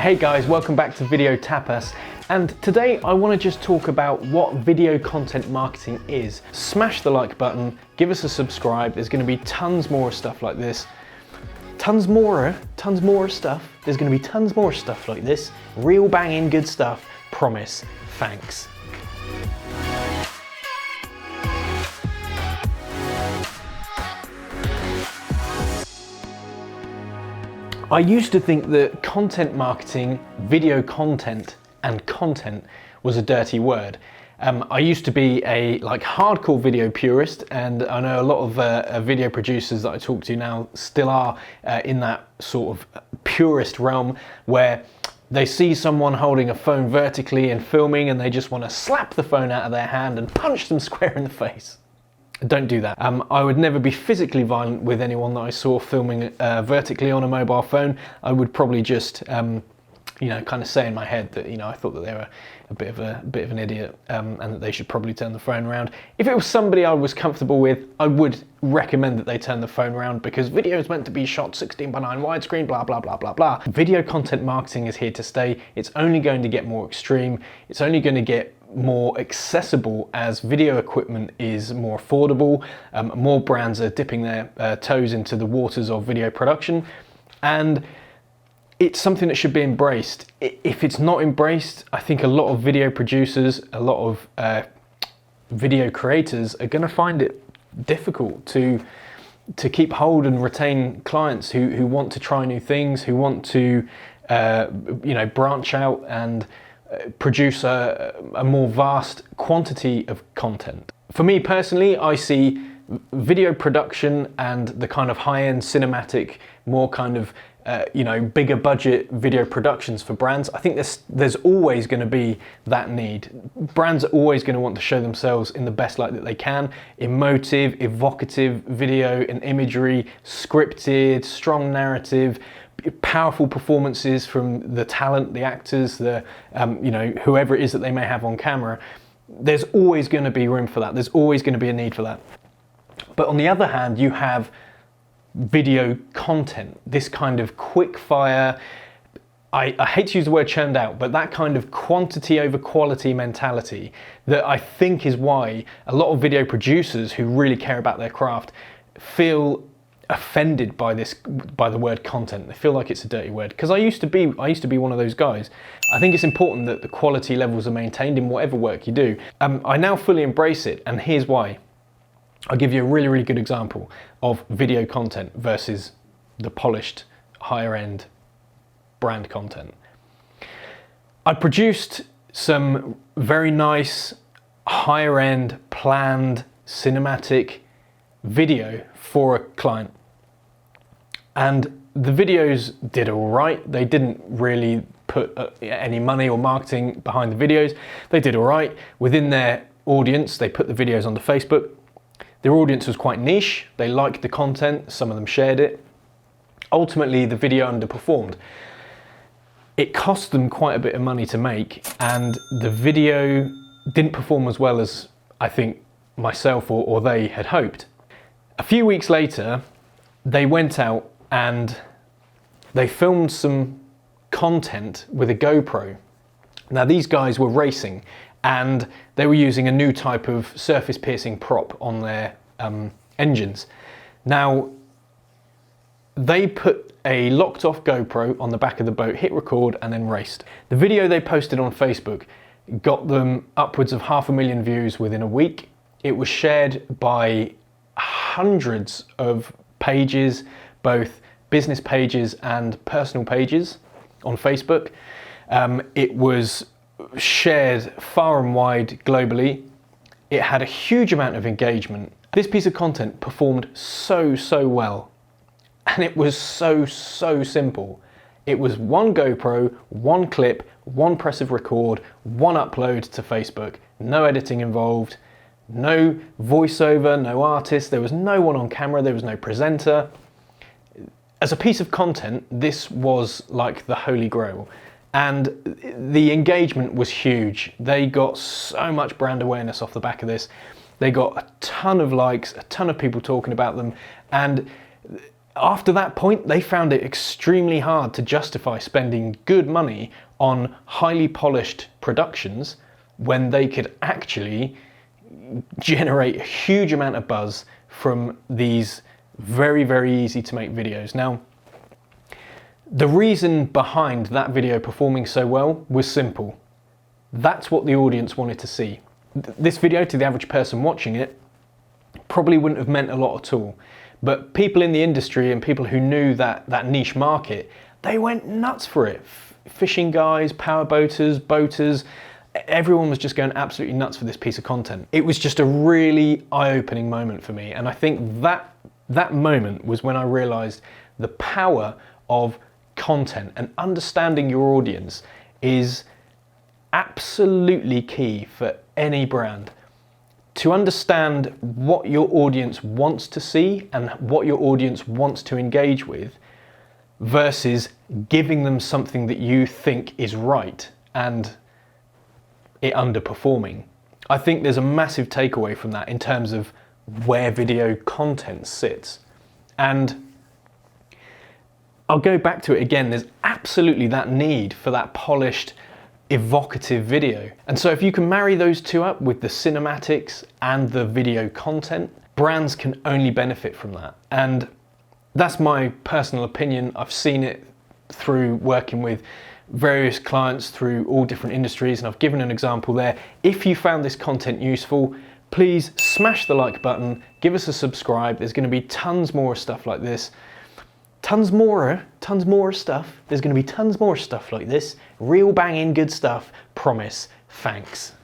Hey guys, welcome back to Video Tapas, and today I want to just talk about what video content marketing is. Smash the like button, give us a subscribe, there's going to be tons more stuff like this. Tons more stuff. There's going to be tons more stuff like this. Real banging good stuff, promise. Thanks. I used to think that content marketing, video content, and content was a dirty word. I used to be a hardcore video purist, and I know a lot of video producers that I talk to now still are in that sort of purist realm where they see someone holding a phone vertically and filming and they just want to slap the phone out of their hand and punch them square in the face. Don't do that. I would never be physically violent with anyone that I saw filming vertically on a mobile phone. I would probably just, kind of say in my head that, I thought that they were a bit of an idiot and that they should probably turn the phone around. If it was somebody I was comfortable with, I would recommend that they turn the phone around because video is meant to be shot 16:9 widescreen, blah, blah, blah, blah, blah. Video content marketing is here to stay. It's only going to get more extreme. It's only going to get more accessible as video equipment is more affordable. More brands are dipping their toes into the waters of video production, and it's something that should be embraced. If it's not embraced, I think a lot of video producers, a lot of video creators are going to find it difficult to keep hold and retain clients who want to try new things, who want to branch out and produce a more vast quantity of content. For me personally, I see video production and the kind of high-end cinematic, more kind of bigger budget video productions for brands. I think there's always going to be that need. Brands are always going to want to show themselves in the best light that they can. Emotive, evocative video and imagery, scripted, strong narrative, powerful performances from the talent, the actors, the whoever it is that they may have on camera. There's always going to be room for that. There's always going to be a need for that. But on the other hand, you have video content, this kind of quick fire, I hate to use the word churned out, but that kind of quantity over quality mentality that I think is why a lot of video producers who really care about their craft feel offended by the word content. They feel like it's a dirty word, because I used to be one of those guys. I think it's important that the quality levels are maintained in whatever work you do. I now fully embrace it, and here's why. I'll give you a really, really good example of video content versus the polished, higher end brand content. I produced some very nice, higher end, planned, cinematic video for a client. And the videos did all right. They didn't really put any money or marketing behind the videos. They did all right. Within their audience, they put the videos onto Facebook. Their audience was quite niche. They liked the content. Some of them shared it. Ultimately, the video underperformed. It cost them quite a bit of money to make, and the video didn't perform as well as I think myself or they had hoped. A few weeks later, they went out and they filmed some content with a GoPro. Now, these guys were racing and they were using a new type of surface piercing prop on their engines. Now, they put a locked off GoPro on the back of the boat, hit record, and then raced. The video they posted on Facebook got them upwards of 500,000 views within a week. It was shared by hundreds of pages, both business pages and personal pages on Facebook. It was shared far and wide globally. It had a huge amount of engagement. This piece of content performed so well, and it was so simple. It was one GoPro, one clip, one press of record, one upload to Facebook, no editing involved, no voiceover, no artist, there was no one on camera, there was no presenter. As a piece of content, this was like the holy grail. And the engagement was huge. They got so much brand awareness off the back of this. They got a ton of likes, a ton of people talking about them. And After that point, they found it extremely hard to justify spending good money on highly polished productions when they could actually generate a huge amount of buzz from these very, very easy to make videos. Now, the reason behind that video performing so well was simple. That's what the audience wanted to see. This video, to the average person watching it, probably wouldn't have meant a lot at all. But people in the industry and people who knew that niche market, they went nuts for it. Fishing guys, power boaters, everyone was just going absolutely nuts for this piece of content. It was just a really eye-opening moment for me. And I think that moment was when I realized the power of content and understanding your audience is absolutely key for any brand. To understand what your audience wants to see and what your audience wants to engage with versus giving them something that you think is right and it underperforming. I think there's a massive takeaway from that in terms of where video content sits. And I'll go back to it again, there's absolutely that need for that polished, evocative video. And so if you can marry those two up with the cinematics and the video content, brands can only benefit from that. And that's my personal opinion. I've seen it through working with various clients through all different industries, and I've given an example there. If you found this content useful, please smash the like button, give us a subscribe. There's going to be tons more stuff like this. Tons more stuff. There's going to be tons more stuff like this. Real banging good stuff. Promise. Thanks.